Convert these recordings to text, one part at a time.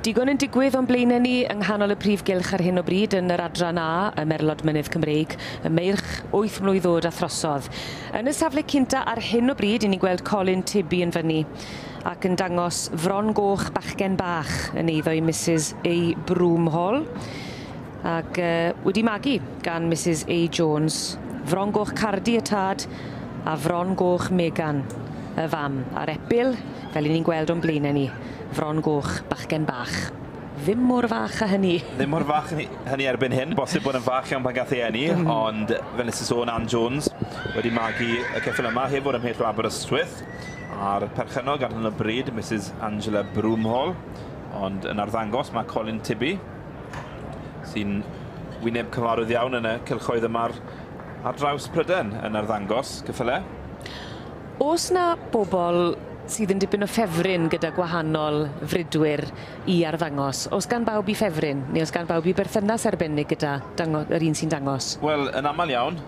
Digon yn digwydd o'n blaen ni yng nghanol y prif gylch ar hyn o bryd yn yr adran A, y Merlod Mynydd Cymreig, y meirch 8 mlwydd oed a throsodd. Yn y safle cynta ar hyn o bryd, i ni gweld Colin Tibby yn fyny ac yn dangos fron goch bachgen bach yn eiddo i Mrs A. Broomhall ac wedi magu gan Mrs A. Jones. Fron goch Cardi y tad a fron goch Megan y fam a'r epil, fel i ni'n gweld o'n blaen ni. Fron goch bachgen bach. Ddim mor fach a hynny. Ddim mor fach hynny erbyn hyn. Bosib bod yn fach iawn pan gath ei eni, ond fel nes i sôn, Ann Jones wedi magu y ceffyl yma heb fod ymhell o Aberystwyth. A'r perchennog ar hyn o bryd, Mrs Angela Broomhall. Ond yn arddangos mae Colin Tibby, sy'n wyneb cyfarwydd iawn yn y cylchoedd yma ar draws Prydain yn arddangos ceffylau. Oes na bobl sydd yn dipyn o ffefryn gyda gwahanol fridwyr i arddangos? Oes gan bawb i ffefryn, neu oes gan bawb i berthynas arbennig gyda yr un sy'n dangos? Wel, yn aml iawn,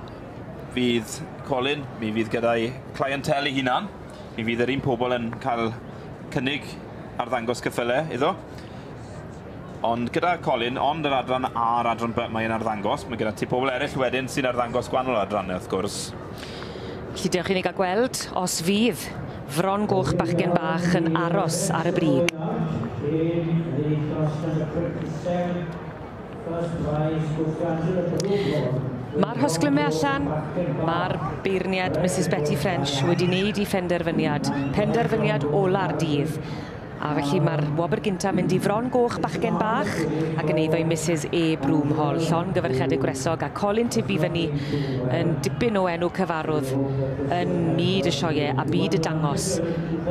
fydd Colin, mi fydd gyda'i clientele ei hunan. Mi fydd yr un pobl yn cael cynnig arddangos cyffylau iddo. Ond gyda Colin, ond yr adran A a'r adran B mae'n arddangos, mae gyda ti pobl eraill wedyn sy'n arddangos gwahanol adrannau, wrth gwrs. Felly diolch i ni gael gweld os fydd fron goch bachgen bach yn aros ar y brig. Mae'r hosglymau allan, mae'r beirniad Mrs Betty French wedi wneud i penderfyniad ola'r dydd. A felly mae'r wobr gyntaf mynd i fron goch bachgen bach ac yn eiddo i Mrs A. Broomhall, llon gyfarchedig gwresog a Colin Tibby fyny yn dipyn o enw cyfarwydd yn myd y sioe a byd y dangos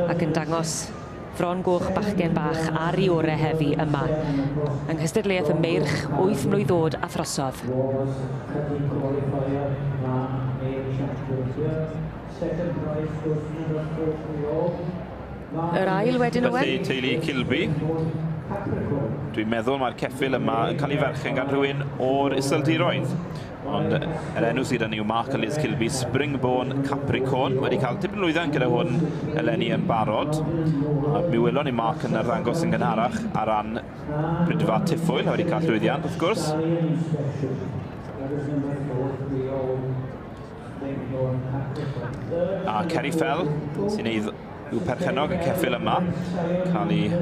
ac yn dangos fron goch bachgen bach ar ei orau heddi yma yng nghystadleuaeth y meirch 8 mlwydd oed a throsodd. Yr ail wedyn Owen? Felly teulu Kilby. Dwi'n meddwl mae'r ceffyl yma yn cael ei ferchen gan rhywun o'r iseldiroedd. Ond yr enw sydd yn yw Mark a Liz Kilby, Springborn Capricorn, wedi cael tipyn lwyddiant gyda hwn eleni yn barod. Mi welon ni Mark yn arddangos yn gynharach ar ran Brydfa Tiffwyl, wedi cael lwyddiant, wrth gwrs. A Kerry Fell, sy'n yw perchennog y ceffyl yma, cael ei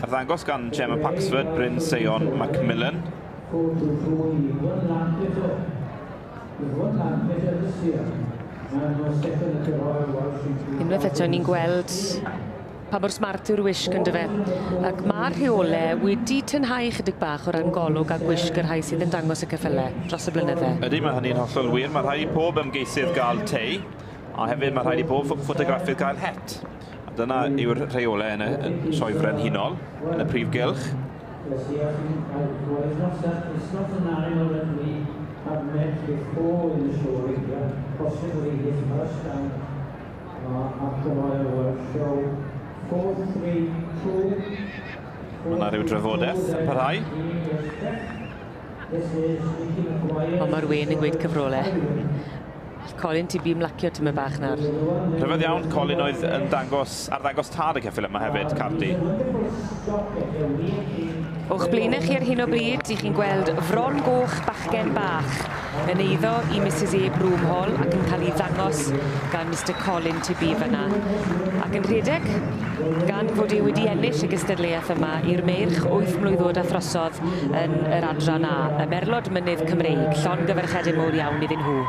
arddangos gan Gemma Paxford, Bryn Seion Macmillan. Unwaith eto ni'n gweld pa mor smart yw'r wisg yn dyfe. Ac mae'r rheolau wedi tynhau chydig bach o ran golwg a gwisg yr rhai sydd yn dangos y ceffylau dros y blynydde. Ydy, mae hynny'n hollol wir. Mae rhaid i pob ymgeisydd gael tei, a hefyd mae rhaid i pob ffotograffydd gael het. A dyna yw'r rheolau yn y sioefren hunol, yn y prif gylch. Mae yna rhyw drafodaeth yn parhau. Ond mae'r wen yn gweud cyfrolau. Colin Tibby ymlacio tyma bach nawr. Rhyfedd iawn, Colin oedd yn arddangos tad y ceffyl yma hefyd, Cardi. O'ch blaenau chi ar hyn o bryd, i chi'n gweld fron goch bachgen bach yn eiddo i Mrs A. Broomhall ac yn cael ei ddangos gan Mr Colin Tibby fyna. Ac yn rhedeg, gan fod ei wedi ennill y gystadleuaeth yma i'r meirch 8 mlwydd oed a throsodd yn yr adran A, y Merlod Mynydd Cymreig, llon gyfarchedig mowr iawn iddyn nhw.